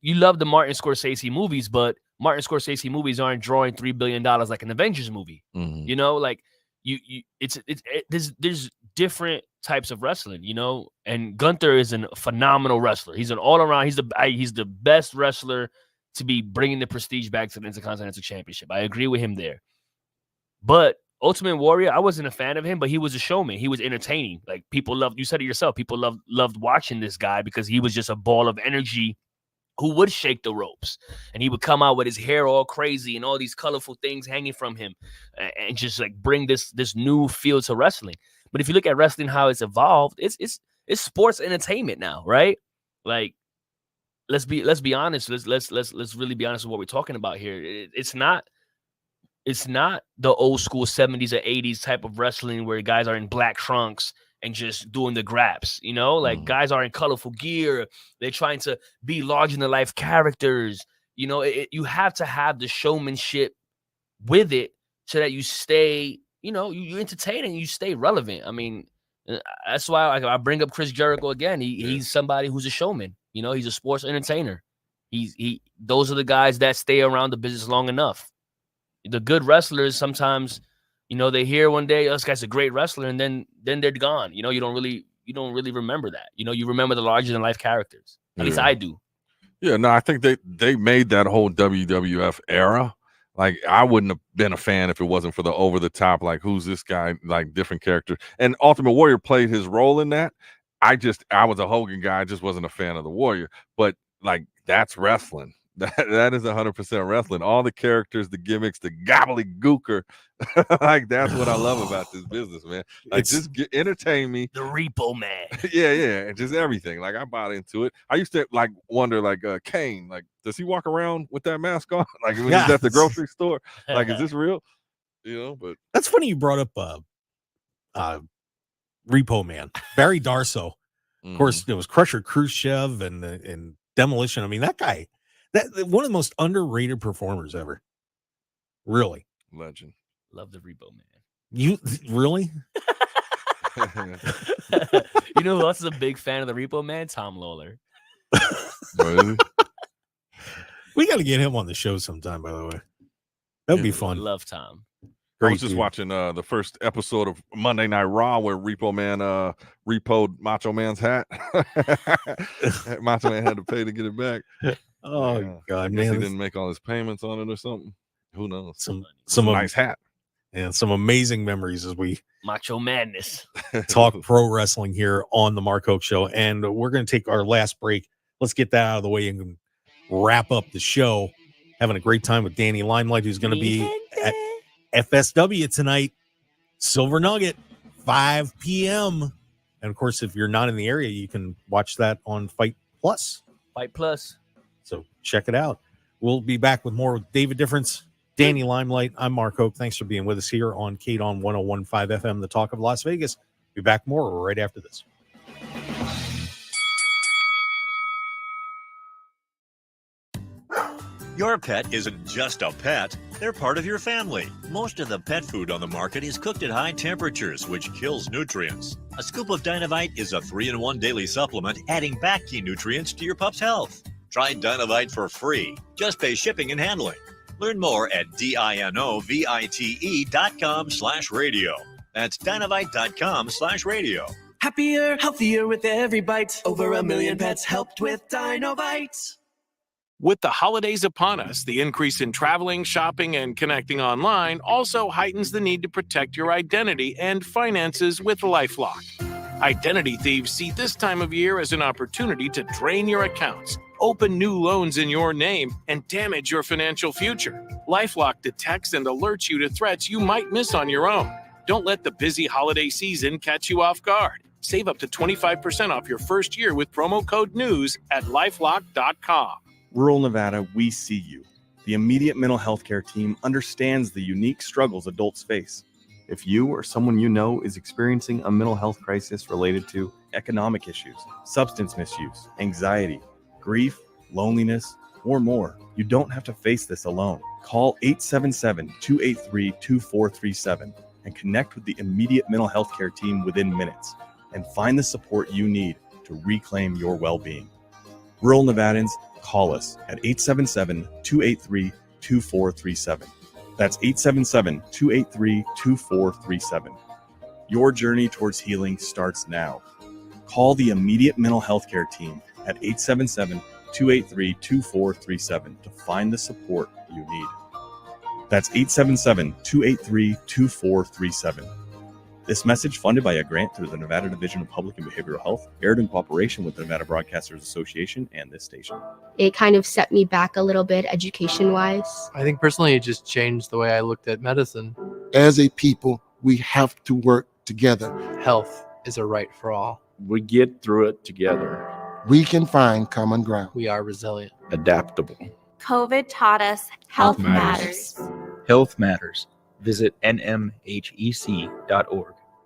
You love the Martin Scorsese movies, but Martin Scorsese movies aren't drawing $3 billion like an Avengers movie. Like there's different types of wrestling, and Gunther is a phenomenal wrestler. He's an all-around, he's the best wrestler to be bringing the prestige back to the Intercontinental Championship. I agree with him there. But Ultimate Warrior, I wasn't a fan of him, but he was a showman. He was entertaining. Like people loved, you said it yourself, people loved watching this guy because he was just a ball of energy who would shake the ropes, and he would come out with his hair all crazy and all these colorful things hanging from him and just like bring this new feel to wrestling. But if you look at wrestling, how it's evolved, it's sports entertainment now, right? Like, let's be honest. Let's really be honest with what we're talking about here. It's not the old school 70s or 80s type of wrestling where guys are in black trunks and just doing the graps, like guys are in colorful gear. They're trying to be larger than life characters. You have to have the showmanship with it so that you stay, you entertain and you stay relevant. That's why I bring up Chris Jericho again. He's somebody who's a showman. He's a sports entertainer. Those are the guys that stay around the business long enough. The good wrestlers sometimes, they hear one day, oh, this guy's a great wrestler, and then they're gone. You don't really remember that. You remember the larger than life characters. At least I do. Yeah, no, I think they made that whole WWF era. Like, I wouldn't have been a fan if it wasn't for the over the top, like, who's this guy, like different characters. And Ultimate Warrior played his role in that. I was a Hogan guy. I just wasn't a fan of the Warrior. But like, that's wrestling. That is 100% wrestling. All the characters, the gimmicks, the gobbledygooker. Like, that's what I love about this business, man. Like, just entertain me. The Repo Man. Yeah, just everything. Like, I bought into it. I used to like wonder, like, Kane, like, does he walk around with that mask on? Like, when he's at the grocery store? Like, is this real? You know, but that's funny you brought up Repo Man. Barry Darsow. Of course, it was Crusher Khrushchev and Demolition. I mean, that guy. One of the most underrated performers ever. Really. Legend. Love the Repo Man. You really? You know who else is a big fan of the Repo Man? Tom Lawler. Really? We got to get him on the show sometime, by the way. That'd be fun. Love Tom. I was just watching the first episode of Monday Night Raw where Repo Man repoed Macho Man's hat. Macho Man had to pay to get it back. Oh God, man! He man, didn't make all his payments on it or something. Who knows? Some nice hat and some amazing memories as we Macho Madness talk pro wrestling here on the Mark Hoke Show, and we're going to take our last break. Let's get that out of the way and wrap up the show. Having a great time with Danny Limelight, who's going to be at FSW tonight, Silver Nugget, 5 p.m. And of course, if you're not in the area, you can watch that on Fight Plus. Fight Plus. So check it out. We'll be back with more with David Difference, Danny Limelight. I'm Mark Hoke. Thanks for being with us here on KDAWN 101.5 FM, the talk of Las Vegas. Be back more right after this. Your pet isn't just a pet, they're part of your family. Most of the pet food on the market is cooked at high temperatures, which kills nutrients. A scoop of Dynavite is a 3-in-1 daily supplement, adding back key nutrients to your pup's health. Try Dynavite for free. Just pay shipping and handling. Learn more at DINOVITE.com/radio. That's Dynavite.com/radio. Happier, healthier with every bite. Over 1 million pets helped with Dynavite. With the holidays upon us, the increase in traveling, shopping, and connecting online also heightens the need to protect your identity and finances with LifeLock. Identity thieves see this time of year as an opportunity to drain your accounts, open new loans in your name, and damage your financial future. LifeLock detects and alerts you to threats you might miss on your own. Don't let the busy holiday season catch you off guard. Save up to 25% off your first year with promo code NEWS at LifeLock.com. Rural Nevada, we see you. The immediate mental health care team understands the unique struggles adults face. If you or someone you know is experiencing a mental health crisis related to economic issues, substance misuse, anxiety, grief, loneliness, or more, you don't have to face this alone. Call 877-283-2437 and connect with the immediate mental health care team within minutes and find the support you need to reclaim your well-being. Rural Nevadans, call us at 877-283-2437. That's 877-283-2437. Your journey towards healing starts now. Call the immediate mental health care team at 877-283-2437 to find the support you need. That's 877-283-2437. This message, funded by a grant through the Nevada Division of Public and Behavioral Health, aired in cooperation with the Nevada Broadcasters Association and this station. It kind of set me back a little bit education-wise. I think personally it just changed the way I looked at medicine. As a people, we have to work together. Health is a right for all. We get through it together. We can find common ground. We are resilient. Adaptable. COVID taught us health matters. Health matters. Visit nmhec.org.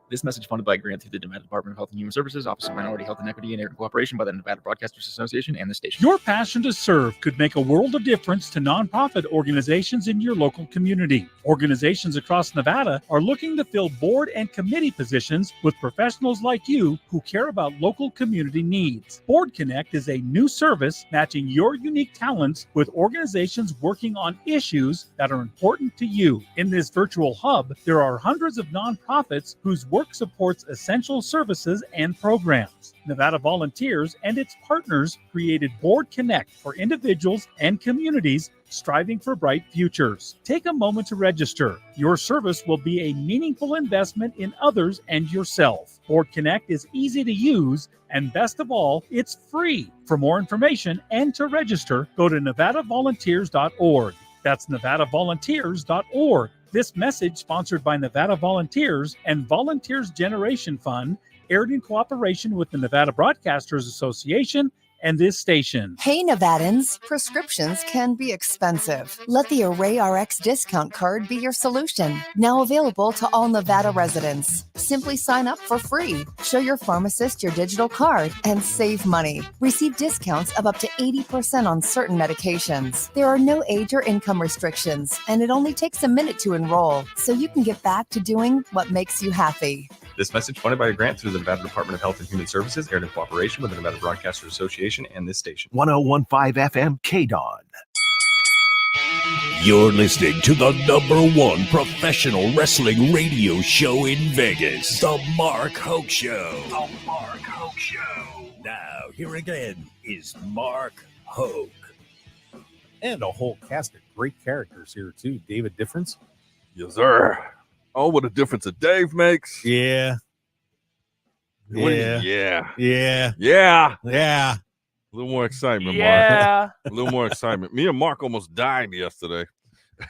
This message funded by a grant through the Nevada Department of Health and Human Services, Office of Minority Health and Equity, and in cooperation by the Nevada Broadcasters Association and the station. Your passion to serve could make a world of difference to nonprofit organizations in your local community. Organizations across Nevada are looking to fill board and committee positions with professionals like you who care about local community needs. Board Connect is a new service matching your unique talents with organizations working on issues that are important to you. In this virtual hub, there are hundreds of nonprofits whose work work supports essential services and programs. Nevada Volunteers and its partners created Board Connect for individuals and communities striving for bright futures. Take a moment to register. Your service will be a meaningful investment in others and yourself. Board Connect is easy to use, and best of all, it's free. For more information and to register, go to nevadavolunteers.org. That's nevadavolunteers.org. This message, sponsored by Nevada Volunteers and Volunteers Generation Fund, aired in cooperation with the Nevada Broadcasters Association and this station. Hey Nevadans, prescriptions can be expensive. Let the Array RX discount card be your solution. Now available to all Nevada residents. Simply sign up for free. Show your pharmacist your digital card and save money. Receive discounts of up to 80% on certain medications. There are no age or income restrictions, and it only takes a minute to enroll, so you can get back to doing what makes you happy. This message funded by a grant through the Nevada Department of Health and Human Services, aired in cooperation with the Nevada Broadcasters Association and this station. 1015 FM KDAWN. You're listening to the #1 professional wrestling radio show in Vegas, The Mark Hoke Show. The Mark Hoke Show. Now, here again is Mark Hoke. And a whole cast of great characters here, too. David Difference. Yes, sir. Oh, what a difference a Dave makes. Yeah. Yeah. Yeah. A little more excitement, Yeah. Mark. A little more excitement. Me and Mark almost died yesterday.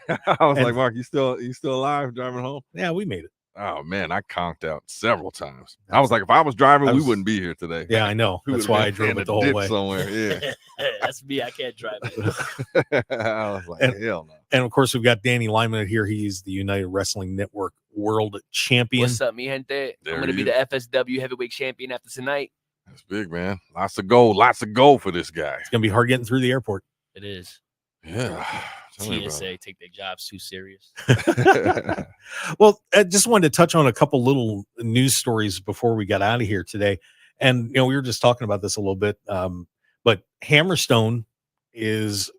I was like, Mark, you still alive driving home? Yeah, we made it. Oh man, I conked out several times. I was like, if I was driving, we wouldn't be here today. Yeah, I know. We That's would've why been I drove in it a the whole ditch way. somewhere. Yeah. That's me. I can't drive it. I was like, hell no. And of course, we've got Danny Limelight here. He's the United Wrestling Network World Champion. What's up, mi gente? There I'm going to be he the FSW Heavyweight Champion after tonight. That's big, man. Lots of gold for this guy. It's going to be hard getting through the airport. It is. Yeah. TSA take their jobs too serious. Well, I just wanted to touch on a couple little news stories before we got out of here today. And, you know, we were just talking about this a little bit. But Hammerstone is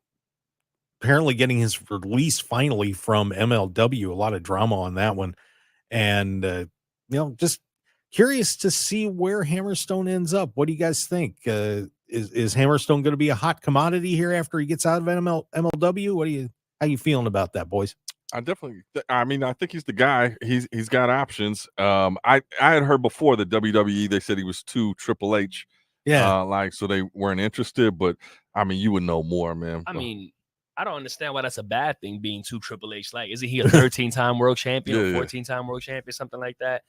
apparently getting his release finally from MLW. A lot of drama on that one. And, you know, just curious to see where Hammerstone ends up. What do you guys think? Is Hammerstone going to be a hot commodity here after he gets out of MLW? How you feeling about that, boys? I think he's the guy. He's got options. I had heard before that WWE, they said he was too Triple H. Yeah. So they weren't interested, but I mean, you would know more, man. I mean, I don't understand why that's a bad thing, being too Triple H. Like, isn't he a 13-time world champion or 14-time world champion, something like that?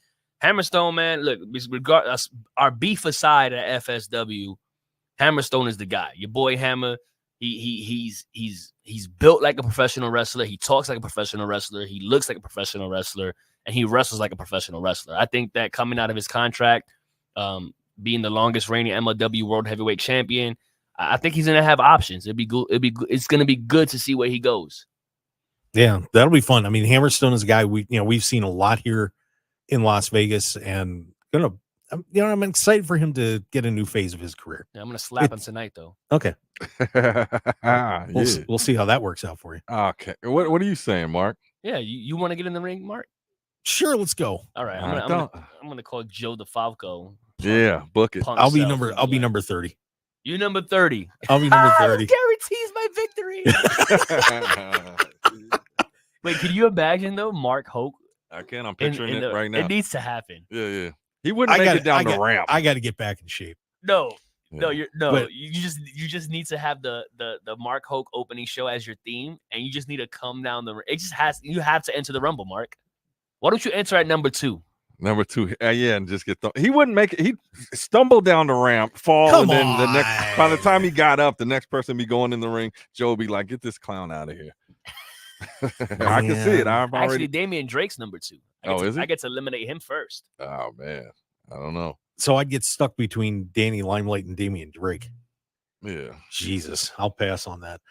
Hammerstone, man, look, regardless, our beef aside at FSW, Hammerstone is the guy. Your boy Hammer, he's built like a professional wrestler. He talks like a professional wrestler. He looks like a professional wrestler, and he wrestles like a professional wrestler. I think that coming out of his contract, being the longest reigning MLW World Heavyweight Champion, I think he's gonna have options. It's gonna be good to see where he goes. Yeah, that'll be fun. I mean, Hammerstone is a guy we've seen a lot here in Las Vegas, and I'm excited for him to get a new phase of his career. Yeah, I'm gonna slap him tonight, though. Okay. We'll see how that works out for you. Okay. What are you saying, Mark? Yeah, you want to get in the ring, Mark? Sure, let's go. All right, I'm gonna call Joe DeFalco. Yeah, book it. I'll be number 30. You number 30. I'll be number 30. Guarantees my victory. Wait, can you imagine though, Mark Hoke? I can. I'm picturing it right now. It needs to happen. Yeah. He wouldn't make it down the ramp. I got to get back in shape. No, you just need to have the Mark Hoke opening show as your theme, and you just need to come down the. You have to enter the Rumble, Mark. Why don't you enter at number 2? Number 2, and just get he wouldn't make it. He'd stumble down the ramp, fall, and then the next. By the time he got up, the next person be going in the ring. Joe would be like, "Get this clown out of here." I can see it. Actually, Damian Drake's number 2. Is he? I get to eliminate him first. Oh man, I don't know. So I'd get stuck between Danny Limelight and Damian Drake. Yeah, Jesus, I'll pass on that.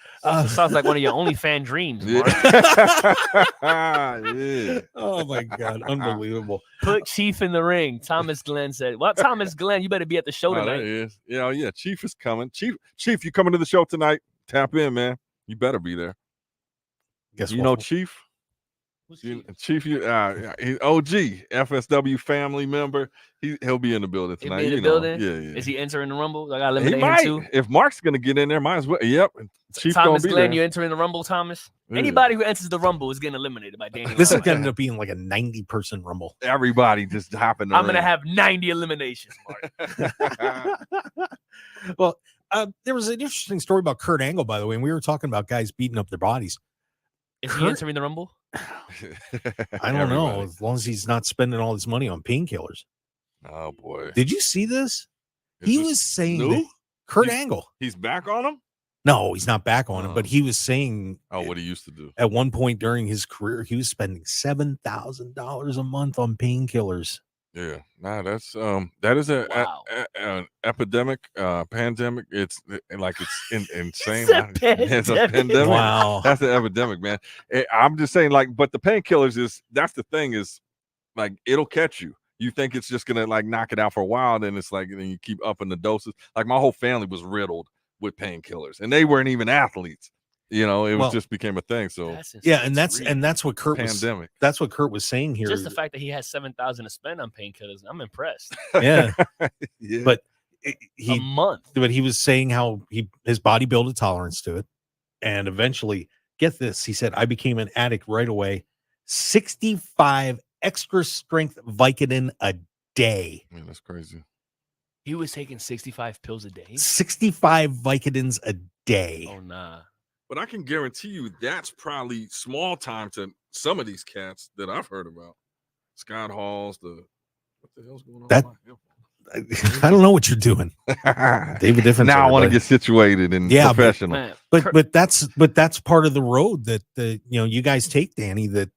Sounds like one of your OnlyFans dreams, Mark. Yeah. Oh my God, unbelievable. Put Chief in the ring. Thomas Glenn said, "Well, Thomas Glenn, you better be at the show tonight." There he is. Yeah. Chief is coming. Chief, you coming to the show tonight? Tap in, man. You better be there. Guess you know Chief? Chief, OG, FSW family member. He'll be in the building He'll tonight. be in the building? Yeah. Is he entering the Rumble? I got to He eliminate him might. too. If Mark's gonna get in there, might as well. Yep. Chief Thomas gonna be Glenn, there. you entering the Rumble, Thomas? Yeah. Anybody who enters the Rumble is getting eliminated by Daniel. This is going to end up being like a 90-person Rumble. Everybody just hopping. I'm going to have 90 eliminations, Mark. Well, there was an interesting story about Kurt Angle, by the way, and we were talking about guys beating up their bodies. Is he entering the Rumble? I don't know, as long as he's not spending all his money on painkillers. Oh boy! Did you see this? He was saying new? that Kurt Angle. He's back on him. No, he's not back on him, but he was saying. Oh, what he used to do. At one point during his career, he was spending $7,000 a month on painkillers. Yeah, nah, that's that is an epidemic, pandemic. It's insane. It's a pandemic. Wow, that's an epidemic, man. I'm just saying, like, but the painkillers that's the thing is, like, it'll catch you. You think it's just gonna like knock it out for a while, then it's like, then you keep upping the doses. Like my whole family was riddled with painkillers, and they weren't even athletes. It was just became a thing. So yeah, and that's what Kurt pandemic. That's what Kurt was saying here. Just the fact that he has $7,000 to spend on painkillers, I'm impressed. Yeah, yeah. But a month. But he was saying how his body built a tolerance to it, and eventually, get this, he said, I became an addict right away. 65 extra strength Vicodin a day. Man, that's crazy. He was taking 65 pills a day. 65 Vicodins a day. Oh nah. But I can guarantee you that's probably small time to some of these cats that I've heard about. Scott Hall's, what the hell's going on? I don't know what you're doing, David. Different. Now I want to get situated and professional. But that's part of the road that you guys take, Danny. That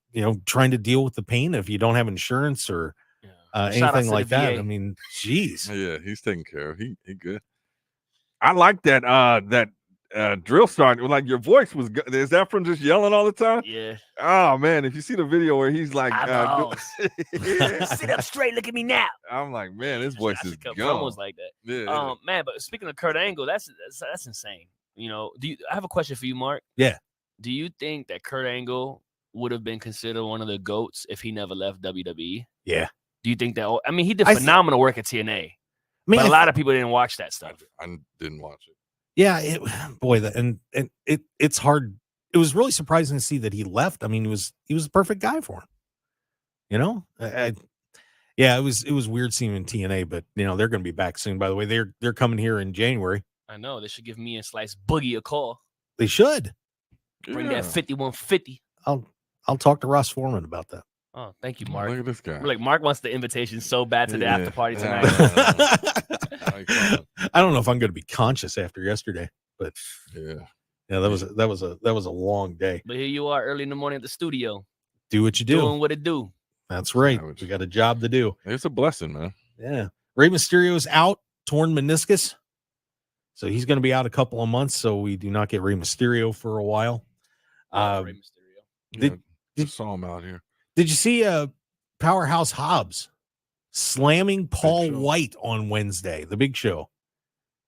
trying to deal with the pain if you don't have insurance or anything like that. VA. I mean, geez. Yeah, he's taken care of. He good. I like that drill sergeant. Like your voice was good. Is that from just yelling all the time? Yeah. Oh man, if you see the video where he's like, sit up straight, look at me now. I'm like, man, his voice is gone. Promos like that. Yeah. Man, but speaking of Kurt Angle, that's insane. I have a question for you, Mark? Yeah. Do you think that Kurt Angle would have been considered one of the GOATs if he never left WWE? Yeah. Do you think that? I mean, he did phenomenal work at TNA. But a lot of people didn't watch that stuff. I didn't watch it. Yeah, it's hard. It was really surprising to see that he left. I mean, he was the perfect guy for him. It was weird seeing him in TNA, but they're going to be back soon. By the way, they're coming here in January. I know they should give me and Slice Boogie a call. They should bring that 5150. I'll talk to Ross Foreman about that. Oh, thank you, Mark. Look at this guy. Like Mark wants the invitation so bad to the after party tonight. I don't know if I'm going to be conscious after yesterday, but yeah, that was a long day. But here you are early in the morning at the studio. Do what you do. Doing what it do. That's right. We got a job to do. It's a blessing, man. Yeah. Rey Mysterio's out, torn meniscus. So he's going to be out a couple of months. So we do not get Rey Mysterio for a while. Rey Mysterio. Did saw him out here. Did you see Powerhouse Hobbs slamming Paul White on Wednesday, the big show?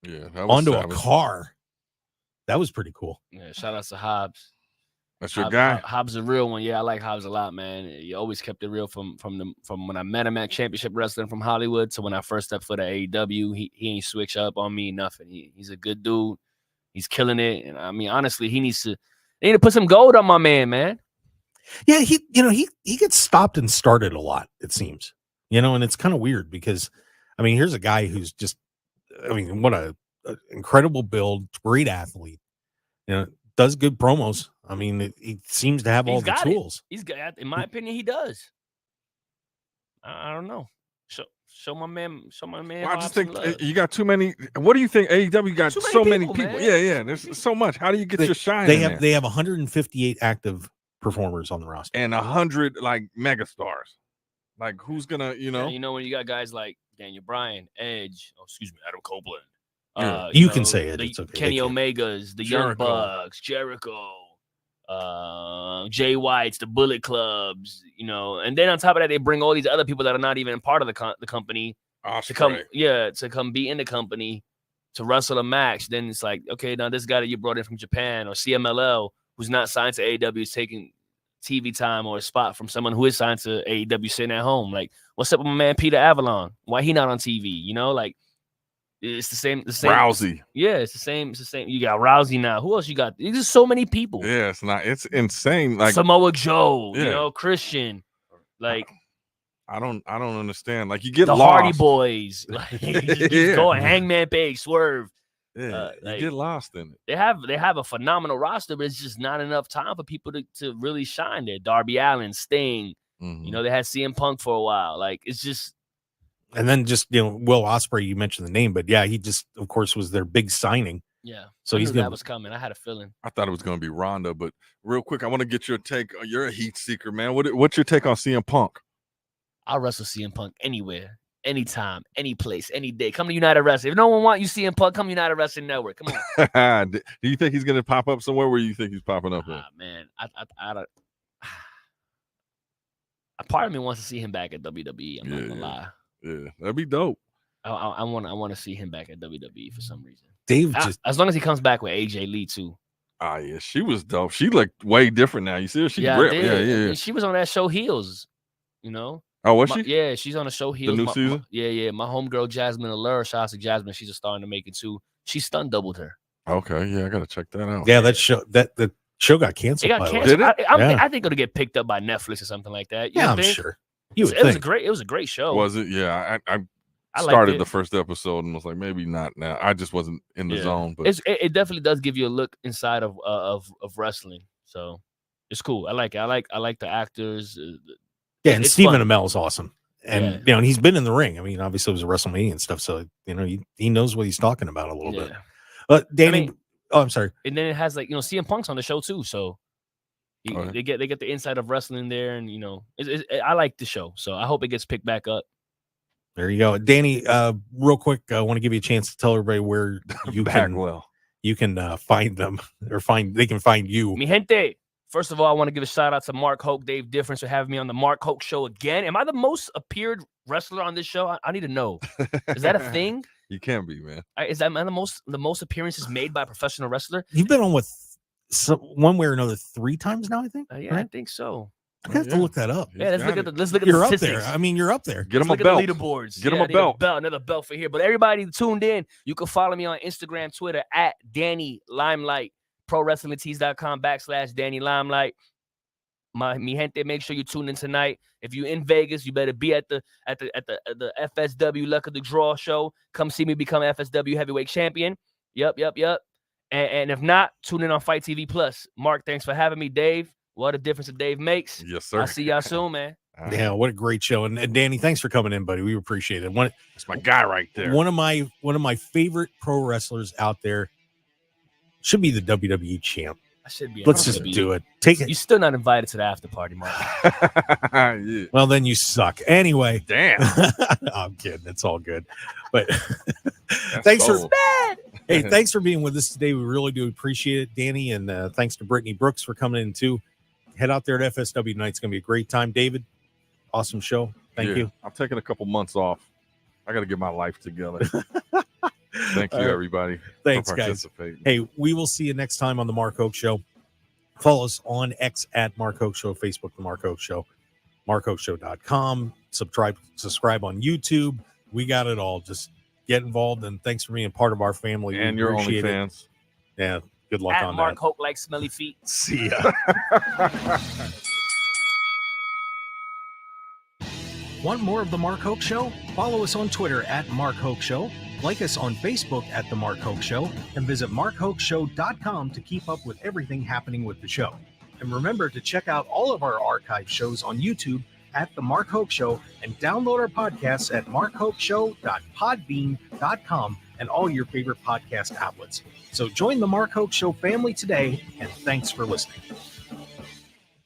Yeah, that was onto savage. A car. That was pretty cool. Yeah, shout out to Hobbs. That's your guy. Hobbs a real one. Yeah, I like Hobbs a lot, man. He always kept it real from when I met him at Championship Wrestling from Hollywood to when I first stepped foot at AEW. He ain't switch up on me, nothing. He's a good dude. He's killing it. And I mean, honestly, they need to put some gold on my man. Yeah, he gets stopped and started a lot, it seems. And it's kind of weird because, I mean, here's a guy who's just, I mean, what a incredible build, great athlete. Does good promos. I mean, he seems to have all the tools. He's got, in my opinion, he does. I don't know. Show my man. Well, I just think you got too many. What do you think? AEW got so many people. Yeah. There's so much. How do you get your shine? They have 158 active performers on the roster and 100 like megastars. Like who's gonna, when you got guys like Daniel Bryan, Edge, Adam Copeland. You can say it. It's okay. Kenny Omegas, the Young Bucks, Jericho, Jay Whites, the Bullet Clubs, and then on top of that, they bring all these other people that are not even part of the company to come be in the company to wrestle a match. Then it's like, okay, now this guy that you brought in from Japan or CMLL, who's not signed to AEW, is taking TV time or a spot from someone who is signed to AEW sitting at home. Like, what's up with my man Peter Avalon? Why he not on TV? You know, like it's the same. Rousey. Yeah, it's the same. You got Rousey now. Who else you got? There's just so many people. Yeah, it's insane. Like Samoa Joe, yeah. you know, Christian. Like I don't understand. Like you get the lost. Hardy Boys. Like you just keep going. Hangman Page, Swerve. Yeah, like, you get lost in it. They have a phenomenal roster, but it's just not enough time for people to really shine there. Darby Allin, Sting, you know, they had CM Punk for a while. Like it's just, and then just Will Ospreay. You mentioned the name, but yeah, he just of course was their big signing. Yeah, so I he's knew gonna. That was coming. I had a feeling. I thought it was going to be Ronda, but real quick, I want to get your take. You're a heat seeker, man. What's your take on CM Punk? I'll wrestle CM Punk anywhere. Anytime, any place, any day. Come to United Wrestling. If no one wants you CM Punk, come to United Wrestling Network. Come on. Do you think he's going to pop up somewhere where you think he's popping up? Man, I part of me wants to see him back at WWE. I'm not gonna lie. Yeah, that'd be dope. I want to see him back at WWE for some reason. Dave as long as he comes back with AJ Lee too. Yeah, she was dope. She looked way different now. You see her? She ripped. Yeah. She was on that show Heels. You know. Oh, was she? Yeah, she's on the show Heels. The new season? Yeah. My homegirl Jasmine Allure, shout out to Jasmine. She's a star in the making too. She stunned doubled her. Okay, yeah, I gotta check that out. Yeah, the show got canceled. It got canceled. Did it? I think it'll get picked up by Netflix or something like that. You I'm think? sure. It was a great show. Was it? Yeah, I liked started it. the first episode and was like, maybe not now. I just wasn't in the zone. But it definitely does give you a look inside of wrestling. So it's cool. I like it. I like the actors. Yeah, and it's Stephen fun. Amell's awesome. And and he's been in the ring. I mean, obviously it was a WrestleMania and stuff, so he knows what he's talking about a little bit. But Danny, I'm sorry. And then it has CM Punk's on the show too, so they get the inside of wrestling there, and I like the show, so I hope it gets picked back up. There you go, Danny. Real quick, I want to give you a chance to tell everybody where you can find them or they can find you. Mi gente. First of all, I want to give a shout out to Mark Hoke, Dave Difference, for having me on the Mark Hoke Show again. Am I the most appeared wrestler on this show? I need to know. Is that a thing? You can be, man. Is that the most appearances made by a professional wrestler? You've been on with one way or another 3 times now, I think. Yeah, right? I think so. I have to look that up. Yeah, let's look at you're the up statistics. there. I mean, you're up there. Get him a Look belt. at the leaderboards. Get him a belt. Another belt for here. But everybody tuned in, you can follow me on Instagram, Twitter at Danny Limelight, ProWrestlingTees.com/Danny Limelight. Mi gente, make sure you tune in tonight. If you're in Vegas, you better be at the FSW Luck of the Draw show. Come see me become FSW heavyweight champion. Yep. And if not, tune in on Fight TV Plus. Mark, thanks for having me. Dave, what a difference a Dave makes. Yes, sir. I'll see y'all soon, man. Yeah, what a great show. And Danny, thanks for coming in, buddy. We appreciate it. That's my guy right there. One of my favorite pro wrestlers out there should be the WWE champ. I should be. Let's just do it. Take it. You're still not invited to the after party, Mark. Yeah. Well, then you suck. Anyway. Damn. No, I'm kidding. It's all good. But thanks for being with us today. We really do appreciate it, Danny. And thanks to Brittany Brooks for coming in too. Head out there at FSW tonight. It's going to be a great time. David, awesome show. Thank you. I'm taking a couple months off. I got to get my life together. Thank you, everybody. Thanks, guys. Hey, we will see you next time on the Mark Hoke Show. Follow us on X at Mark Hoke Show, Facebook, the Mark Hoke Show, markhokeshow.com. Subscribe on YouTube. We got it all. Just get involved, and thanks for being part of our family. And your OnlyFans. Yeah, good luck at on Mark that. Hoke like smelly feet. See ya. Want more of The Mark Hoke Show? Follow us on Twitter at Mark Hoke Show, like us on Facebook at The Mark Hoke Show, and visit markhokeshow.com to keep up with everything happening with the show. And remember to check out all of our archive shows on YouTube at The Mark Hoke Show and download our podcasts at markhokeshow.podbean.com and all your favorite podcast outlets. So join The Mark Hoke Show family today, and thanks for listening.